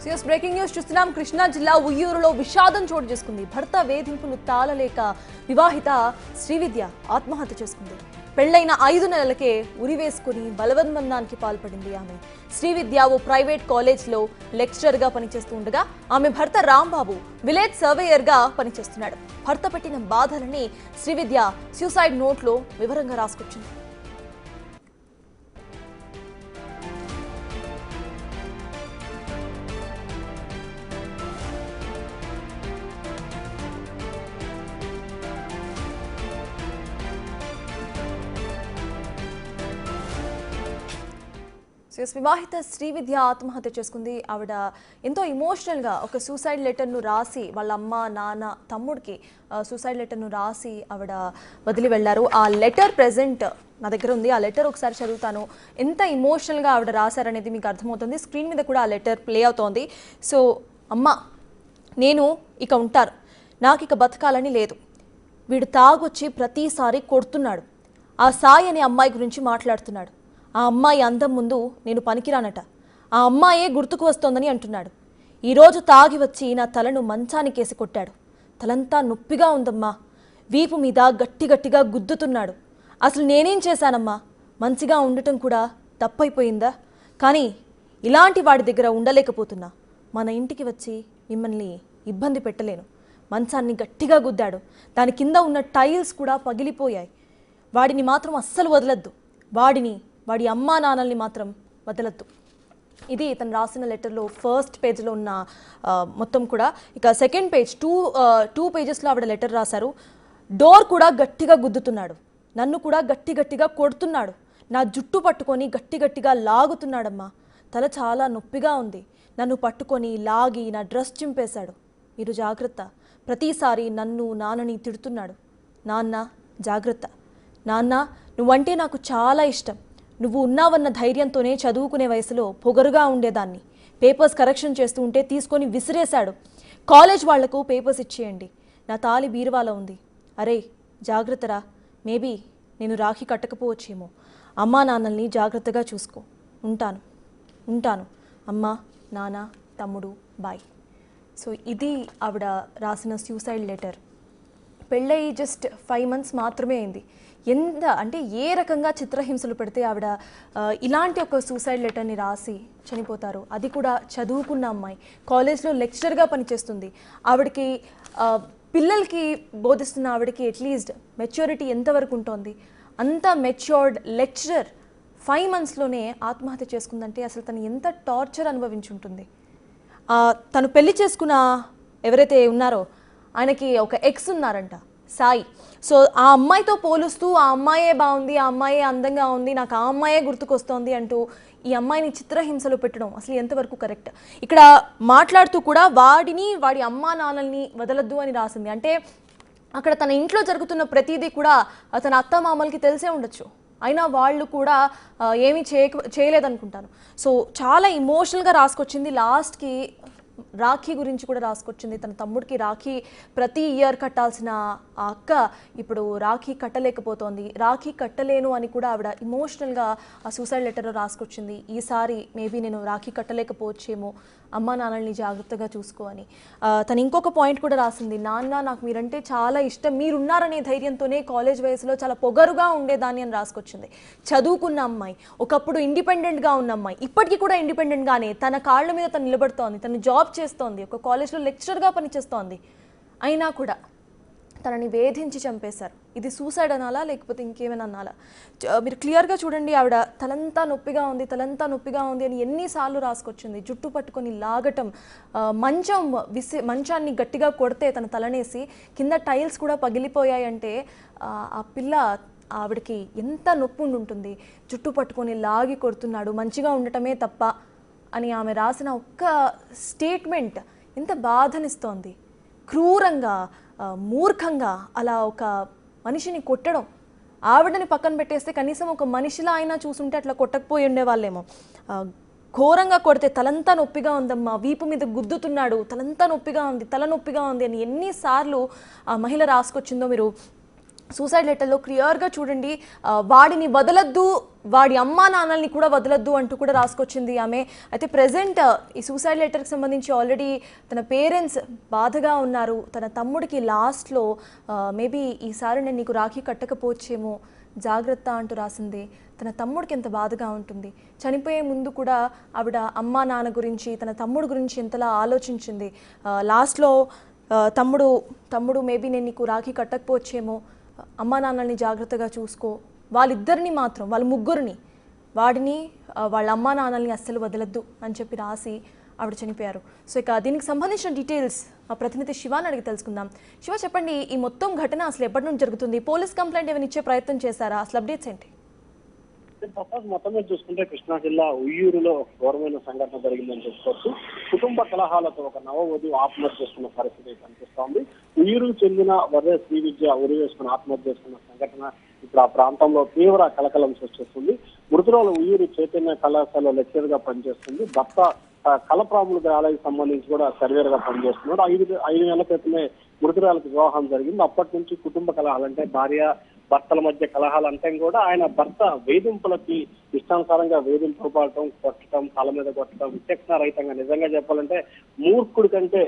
CS breaking news చూస్తున్నాం. కృష్ణా జిల్లా ఉయ్యూరులో విషాదం చోటు చేసుకుంది. భర్త వేధింపులు తాళలేక వివాహిత శ్రీవిద్య ఆత్మహత్య చేసుకుంది. పెళ్లైన 5 నెలలకే ఉరివేసుకుని బలవన్మరణానికి పాల్పడింది ఆమె. శ్రీవిద్య ఓ ప్రైవేట్ కాలేజ్లో లెక్చరర్గా పనిచేస్తూ ఉండగా ఆమె భర్త రాంబాబు విలేజ్ సర్వేయర్గా పనిచేస్తున్నాడు. భర్త పెట్టిన బాధలని శ్రీవిద్య సూసైడ్ నోట్లో వివరంగా రాసుకొచ్చింది. వివాహిత శ్రీవిద్య ఆత్మహత్య చేసుకుంది. ఆవిడ ఎంతో ఇమోషనల్గా ఒక సూసైడ్ లెటర్ను రాసి వాళ్ళ అమ్మ నాన్న తమ్ముడికి సూసైడ్ లెటర్ను రాసి ఆవిడ వదిలి వెళ్ళారు. ఆ లెటర్ ప్రెజెంట్ నా దగ్గర ఉంది. ఆ లెటర్ ఒకసారి చదువుతాను. ఎంత ఇమోషనల్గా ఆవిడ రాశారనేది మీకు అర్థమవుతుంది. స్క్రీన్ మీద కూడా ఆ లెటర్ ప్లే అవుతోంది. సో అమ్మ, నేను ఇక ఉంటాను, నాకు ఇక బతకాలని లేదు. వీడు తాగొచ్చి ప్రతిసారి కొడుతున్నాడు. ఆ సాయి అనే అమ్మాయి గురించి మాట్లాడుతున్నాడు. ఆ అమ్మాయి అందం ముందు నేను పనికిరానట. ఆ అమ్మాయే గుర్తుకు వస్తోందని అంటున్నాడు. ఈరోజు తాగి వచ్చి నా తలను మంచానికేసి కొట్టాడు. తలంతా నొప్పిగా ఉందమ్మా. వీపు మీద గట్టిగా గుద్దుతున్నాడు. అసలు నేనేం చేశానమ్మా? మంచిగా ఉండటం కూడా తప్పైపోయిందా? కానీ ఇలాంటి వాడి దగ్గర ఉండలేకపోతున్నా. మన ఇంటికి వచ్చి మిమ్మల్ని ఇబ్బంది పెట్టలేను. మంచాన్ని గట్టిగా గుద్దాడు. దాని కింద ఉన్న టైల్స్ కూడా పగిలిపోయాయి. వాడిని మాత్రం అస్సలు వదలద్దు. వాడి అమ్మా నాన్నల్ని మాత్రం వదలద్దు. ఇది తను రాసిన లెటర్లో ఫస్ట్ పేజ్లో ఉన్న మొత్తం కూడా. ఇక సెకండ్ పేజ్, టూ పేజెస్లో ఆవిడ లెటర్ రాశారు. డోర్ కూడా గట్టిగా గుద్దుతున్నాడు. నన్ను కూడా గట్టిగా కొడుతున్నాడు. నా జుట్టు పట్టుకొని గట్టిగా లాగుతున్నాడమ్మా. తల చాలా నొప్పిగా ఉంది. నన్ను పట్టుకొని లాగి నా డ్రెస్ చింపేశాడు. మీరు జాగ్రత్త. ప్రతిసారి నన్ను నాన్నని తిడుతున్నాడు. నాన్న జాగ్రత్త. నాన్న, నువ్వంటే నాకు చాలా ఇష్టం. నువ్వు ఉన్నావన్న ధైర్యంతోనే చదువుకునే వయసులో పొగరుగా ఉండేదాన్ని. పేపర్స్ కరెక్షన్ చేస్తూ ఉంటే తీసుకొని విసిరేశాడు. కాలేజ్ వాళ్లకు పేపర్స్ ఇచ్చేయండి. నా తాళి బీరువాలో ఉంది. అరే జాగ్రత్తరా. మేబీ నేను రాఖీ కట్టకపోవచ్చేమో. అమ్మా నాన్నల్ని జాగ్రత్తగా చూసుకో. ఉంటాను. అమ్మ, నాన్న, తమ్ముడు, బాయ్. సో ఇది ఆవిడ రాసిన సూసైడ్ లెటర్. పెళ్ళై జస్ట్ 5 months మాత్రమే అయింది. ఎంత అంటే ఏ రకంగా చిత్రహింసలు పెడితే ఆవిడ ఇలాంటి ఒక సూసైడ్ లెటర్ని రాసి చనిపోతారు. అది కూడా చదువుకున్న అమ్మాయి, కాలేజ్లో లెక్చరర్గా పనిచేస్తుంది. ఆవిడకి పిల్లలకి బోధిస్తున్న ఆవిడకి అట్లీస్ట్ మెచ్యూరిటీ ఎంతవరకు ఉంటుంది? అంత మెచ్యూర్డ్ లెక్చరర్ 5 monthsలోనే ఆత్మహత్య చేసుకుందంటే అసలు తను ఎంత టార్చర్ అనుభవించుంటుంది. తను పెళ్లి చేసుకున్న ఎవరైతే ఉన్నారో ఆయనకి ఒక ఎక్స్ ఉన్నారంట, సాయి. సో ఆ అమ్మాయితో పోలుస్తూ ఆ అమ్మాయే బాగుంది, ఆ అమ్మాయే అందంగా ఉంది, నాకు ఆ అమ్మాయే గుర్తుకొస్తోంది అంటూ ఈ అమ్మాయిని చిత్రహింసలు పెట్టడం అసలు ఎంతవరకు కరెక్ట్? ఇక్కడ మాట్లాడుతూ కూడా వాడి అమ్మా నాన్నల్ని వదలద్దు అని రాసింది. అంటే అక్కడ తన ఇంట్లో జరుగుతున్న ప్రతిదీ కూడా తన అత్త మామలకి తెలిసే ఉండొచ్చు. అయినా వాళ్ళు కూడా ఏమీ చేయలేదనుకుంటాను. సో చాలా ఇమోషనల్గా రాసుకొచ్చింది. లాస్ట్కి రాఖీ గురించి కూడా రాసుకొచ్చింది. తన తమ్ముడికి రాఖీ ప్రతి ఇయర్ కట్టాల్సిన ఆ అక్క ఇప్పుడు రాఖీ కట్టలేకపోతోంది. రాఖీ కట్టలేను అని కూడా ఆవిడ ఇమోషనల్గా ఆ సూసైడ్ లెటర్లో రాసుకొచ్చింది. ఈసారి మేబీ నేను రాఖీ కట్టలేకపోవచ్చేమో, అమ్మా నాన్నల్ని జాగ్రత్తగా చూసుకో అని. తను ఇంకొక పాయింట్ కూడా రాసింది. నాన్న, నాకు మీరంటే చాలా ఇష్టం, మీరున్నారనే ధైర్యంతోనే కాలేజ్ వయసులో చాలా పొగరుగా ఉండేదాన్ని అని రాసుకొచ్చింది. చదువుకున్న అమ్మాయి, ఒకప్పుడు ఇండిపెండెంట్గా ఉన్న అమ్మాయి, ఇప్పటికీ కూడా ఇండిపెండెంట్గానే తన కాళ్ళ మీద తను నిలబడుతోంది. తను జాబ్ చేస్తోంది, ఒక కాలేజ్లో లెక్చరర్గా పనిచేస్తోంది. అయినా కూడా తనని వేధించి చంపేశారు. ఇది సూసైడ్ అనాలా లేకపోతే ఇంకేమైనా అనాలా? మీరు క్లియర్గా చూడండి. ఆవిడ తలంతా నొప్పిగా ఉంది అని ఎన్నిసార్లు రాసుకొచ్చింది. జుట్టు పట్టుకొని లాగటం, మంచాన్ని గట్టిగా కొడితే తన తలనేసి కింద టైల్స్ కూడా పగిలిపోయాయంటే ఆ పిల్ల ఆవిడకి ఎంత నొప్పి ఉంటుంది. జుట్టు పట్టుకొని లాగి కొడుతున్నాడు, మంచిగా ఉండటమే తప్ప అని ఆమె రాసిన ఒక్క స్టేట్మెంట్ ఎంత బాధనిస్తోంది. క్రూరంగా, మూర్ఖంగా అలా ఒక మనిషిని కొట్టడం. ఆవిడని పక్కన పెట్టేస్తే కనీసం ఒక మనిషిలా అయినా చూసుంటే అట్లా కొట్టకపోయి ఉండేవాళ్ళేమో. ఘోరంగా కొడితే తలంతా నొప్పిగా ఉందమ్మా, వీపు మీద గుద్దుతున్నాడు, తలంతా నొప్పిగా ఉంది, తల నొప్పిగా ఉంది అని ఎన్నిసార్లు ఆ మహిళ రాసుకొచ్చిందో మీరు సూసైడ్ లెటర్లో క్లియర్గా చూడండి, వాడిని వదలొద్దు, వాడి అమ్మా నాన్నల్ని కూడా వదలొద్దు అంటూ కూడా రాసుకొచ్చింది ఆమె. అయితే ప్రెజెంట్ ఈ సూసైడ్ లెటర్కి సంబంధించి ఆల్రెడీ తన పేరెంట్స్ బాధగా ఉన్నారు. తన తమ్ముడికి లాస్ట్లో మేబీ ఈసారి నేను నీకు రాఖీ కట్టకపోవచ్చేమో, జాగ్రత్త అంటూ రాసింది. తన తమ్ముడికి ఎంత బాధగా ఉంటుంది. చనిపోయే ముందు కూడా ఆవిడ అమ్మా నాన్న గురించి, తన తమ్ముడు గురించి ఎంతలా ఆలోచించింది. లాస్ట్లో తమ్ముడు మేబీ నేను నీకు రాఖీ కట్టకపోవచ్చేమో, అమ్మా నాన్నల్ని జాగ్రత్తగా చూసుకో, వాళ్ళిద్దరిని మాత్రం, వాళ్ళ ముగ్గురిని, వాడిని వాళ్ళ అమ్మా నాన్నల్ని అస్సలు వదలద్దు అని చెప్పి రాసి ఆవిడ చనిపోయారు. సో ఇక దీనికి సంబంధించిన డీటెయిల్స్ మా ప్రతినిధి శివాని అడిగి తెలుసుకుందాం. శివ, చెప్పండి, ఈ మొత్తం ఘటన అసలు ఎప్పటి నుంచి జరుగుతుంది? పోలీస్ కంప్లైంట్ ఏమైనా ఇచ్చే ప్రయత్నం చేశారా? అసలు అప్డేట్స్ ఏంటి? మొత్తం మీద చూసుకుంటే కృష్ణా జిల్లా ఉయ్యూరులో ఒక ఘోరమైన సంఘటన జరిగిందని చెప్పుకోవచ్చు. కుటుంబ కలహాలతో ఒక నవవధువు ఆత్మహత్య చేసుకున్న పరిస్థితి కనిపిస్తోంది. ఉయ్యూరుకు చెందిన వర్రే శ్రీవిద్య ఉరి వేసుకుని ఆత్మహత్య చేసుకున్న సంఘటన ఇప్పుడు ఆ ప్రాంతంలో తీవ్ర కలకలం సృష్టిస్తుంది. మృతురాలు ఉయ్యూరు చైతన్య కళాశాలలో లెక్చర్ గా పనిచేస్తుంది. భర్త కలప్రాముల ఆలయానికి సంబంధించి కూడా సర్వేర్ గా పనిచేస్తున్నాడు. 5 నెలల క్రితమే మృతురాలకు వివాహం జరిగింది. అప్పటి నుంచి కుటుంబ కలహాలంటే భార్య భర్తల మధ్య కలహాలంటే కూడా ఆయన భర్త వేధింపులకి ఇష్టానుసారంగా వేధింపులు పడటం, కొట్టడం, తల మీద కొట్టడం, విచక్షణ రహితంగా, నిజంగా చెప్పాలంటే మూర్ఖుడి కంటే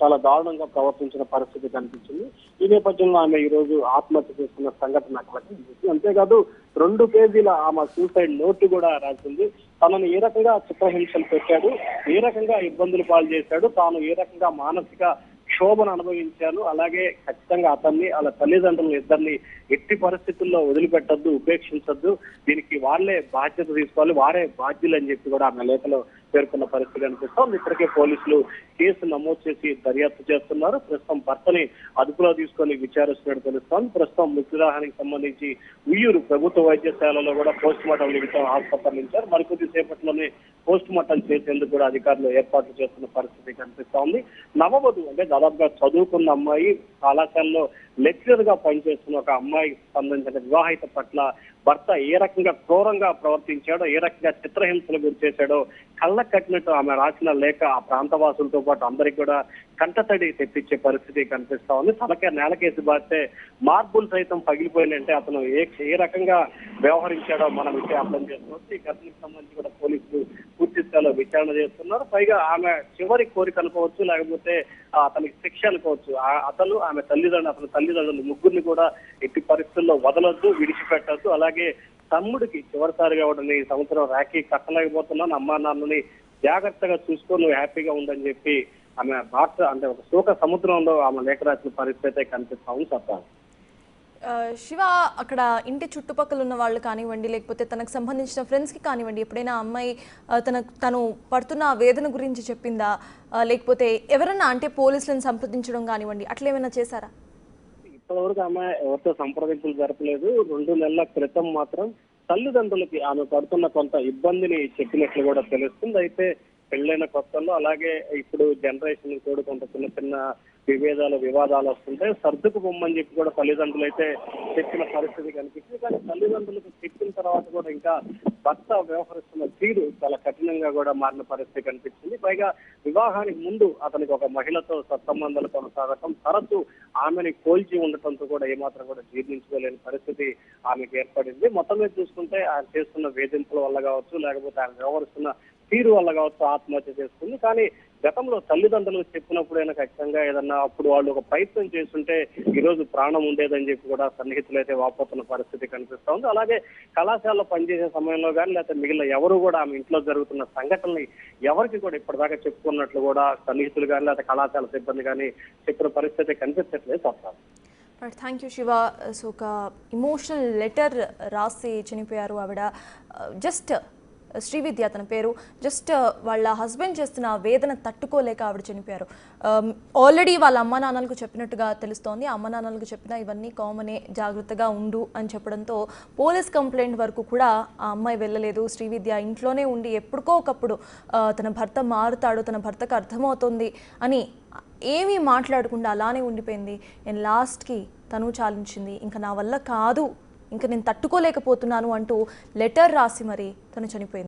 చాలా దారుణంగా ప్రవర్తించిన పరిస్థితి కనిపించింది. ఈ నేపథ్యంలో ఆమె ఈ రోజు ఆత్మహత్య చేసుకున్న సంఘటన కనిపించింది. అంతేకాదు 2 పేజీల ఆమె సూసైడ్ నోటు కూడా రాసింది. తనను ఏ రకంగా చిత్రహింసలు పెట్టాడు, ఏ రకంగా ఇబ్బందులు పాలు చేశాడు, తాను ఏ రకంగా మానసిక క్షోభను అనుభవించాను, అలాగే ఖచ్చితంగా అతన్ని వాళ్ళ తల్లిదండ్రులు ఇద్దరిని ఎట్టి పరిస్థితుల్లో వదిలిపెట్టద్దు, ఉపేక్షించద్దు, దీనికి వాళ్ళే బాధ్యత తీసుకోవాలి, వారే బాధ్యులు అని చెప్పి కూడా ఆమె లేఖలో పేర్కొన్న పరిస్థితి కనిపిస్తోంది. ఇప్పటికే పోలీసులు కేసు నమోదు చేసి దర్యాప్తు చేస్తున్నారు. ప్రస్తుతం భర్తని అదుపులో తీసుకొని విచారిస్తున్నట్టు తెలుస్తోంది. ప్రస్తుతం మృతదేహానికి సంబంధించి ఉయ్యూరు ప్రభుత్వ వైద్యశాలలో కూడా పోస్ట్ మార్టం నిమిత్తం ఆసుపత్రించారు. మరికొద్ది సేపట్లోనే పోస్ట్ మార్టం చేసేందుకు కూడా అధికారులు ఏర్పాట్లు చేస్తున్న పరిస్థితి కనిపిస్తోంది. నవవధువు అంటే దాదాపుగా చదువుకున్న అమ్మాయి, కళాశాలలో లెక్చరర్ గా పనిచేస్తున్న ఒక అమ్మాయికి సంబంధించిన వివాహిత పట్ల భర్త ఏ రకంగా క్రూరంగా ప్రవర్తించాడో, ఏ రకంగా చిత్రహింసలు గురి చేశాడో కళ్ళకు కట్టినట్టు ఆమె రాసిన లేఖ ఆ ప్రాంతవాసులతో పాటు అందరికి కూడా కంటతడి తెప్పించే పరిస్థితి కనిపిస్తా ఉంది. తలకే నేలకేసి బాస్తే మార్బుల్ సైతం పగిలిపోయినంటే అతను ఏ రకంగా వ్యవహరించాడో మనం ఇక్కడ అర్థం చేసుకోవచ్చు. ఈ ఘటనకు సంబంధించి కూడా పోలీసులు పూర్తి స్థాయిలో విచారణ చేస్తున్నారు. పైగా ఆమె చివరి కోరిక అనుకోవచ్చు, లేకపోతే అతనికి శిక్ష అనుకోవచ్చు. అతను ఆమె తల్లిదండ్రులు ముగ్గురిని కూడా ఎట్టి పరిస్థితుల్లో వదలొద్దు, విడిచిపెట్టద్దు, అలాగే తమ్ముడికి చివరిసారిగా వాడిని ఈ సంవత్సరం రాఖీ కట్టలేకపోతున్నాను, అమ్మా నాన్నని జాగ్రత్తగా చూసుకో, నువ్వు హ్యాపీగా ఉండని చెప్పి ఆమె భాష అంటే ఒక శోక సముద్రంలో ఆమె లేఖ రాసిన పరిస్థితి కనిపిస్తా ఉంది. చెప్తాను శివ, అక్కడ ఇంటి చుట్టుపక్కల ఉన్న వాళ్ళు కానివ్వండి, లేకపోతే తనకు సంబంధించిన ఫ్రెండ్స్కి కానివ్వండి, ఎప్పుడైనా అమ్మాయి తను పడుతున్న వేదన గురించి చెప్పిందా, లేకపోతే ఎవరన్నా అంటే పోలీసులను సంప్రదించడం కానివ్వండి, అట్లా ఏమైనా చేశారా? ఇప్పటివరకు ఆమె ఎవరితో సంప్రదింపులు జరపలేదు. 2 నెలల క్రితం మాత్రం తల్లిదండ్రులకి ఆమె పడుతున్న కొంత ఇబ్బందిని చెప్పినట్లు కూడా తెలుస్తుంది. అయితే పెళ్ళైన కొత్తల్లో, అలాగే ఇప్పుడు జనరేషన్ కూడా కొంత చిన్న వివాదాలు వస్తుంటే సర్దుకు పొమ్మని చెప్పి కూడా తల్లిదండ్రులు అయితే చెప్పిన పరిస్థితి కనిపిస్తుంది. కానీ తల్లిదండ్రులకు చెప్పిన తర్వాత కూడా ఇంకా భర్త వ్యవహరిస్తున్న తీరు చాలా కఠినంగా కూడా మారిన పరిస్థితి కనిపించింది. పైగా వివాహానికి ముందు అతనికి ఒక మహిళతో సత్సంబంధాలు కొనసాగటం, తరచు ఆమెని కోల్చి ఉండటంతో కూడా ఏమాత్రం కూడా జీర్ణించుకోలేని పరిస్థితి ఆమెకు ఏర్పడింది. మొత్తం మీద చూసుకుంటే ఆయన చేస్తున్న వేధింపుల వల్ల కావచ్చు, లేకపోతే ఆయన వ్యవహరిస్తున్న తీరు వల్ల కావచ్చు ఆత్మహత్య చేసుకుంది. కానీ గతంలో తల్లిదండ్రులకు చెప్పినప్పుడైనా ఖచ్చితంగా ఏదన్నా అప్పుడు వాళ్ళు ఒక ప్రయత్నం చేస్తుంటే ఈ రోజు ప్రాణం ఉండేదని చెప్పి కూడా సన్నిహితులు అయితే వాపోతున్న పరిస్థితి కనిపిస్తా ఉంది. అలాగే కళాశాలలో పనిచేసే సమయంలో కానీ లేకపోతే మిగిలిన ఎవరు కూడా ఆమె ఇంట్లో జరుగుతున్న సంఘటనల్ని ఎవరికి కూడా ఇప్పటిదాకా చెప్పుకున్నట్లు కూడా సన్నిహితులు కానీ లేకపోతే కళాశాల సిబ్బంది కానీ చెప్పిన పరిస్థితి కనిపించట్లేదు. చెప్తాను. Thank you Shiva. సో ఒక ఇమోషనల్ లెటర్ రాసి చనిపోయారు ఆవిడ. జస్ట్ శ్రీవిద్య తన పేరు. జస్ట్ వాళ్ళ హస్బెండ్ చేస్తున్న వేదన తట్టుకోలేక ఆవిడ చనిపోయారు. ఆల్రెడీ వాళ్ళ అమ్మ నాన్నలకు చెప్పినట్టుగా తెలుస్తోంది. అమ్మ నాన్నలకు చెప్పినా ఇవన్నీ కామనే, జాగ్రత్తగా ఉండు అని చెప్పడంతో పోలీస్ కంప్లైంట్ వరకు కూడా ఆ అమ్మాయి వెళ్ళలేదు. శ్రీవిద్య ఇంట్లోనే ఉండి ఎప్పటికో ఒకప్పుడు తన భర్త మారుతాడు, తన భర్తకు అర్థమవుతుంది అని ఏమీ మాట్లాడకుండా అలానే ఉండిపోయింది. నేను లాస్ట్కి తను చాలించింది, ఇంకా నా వల్ల కాదు, ఇంకా నేను తట్టుకోలేకపోతున్నాను అంటూ లెటర్ రాసి మరి తను చనిపోయింది.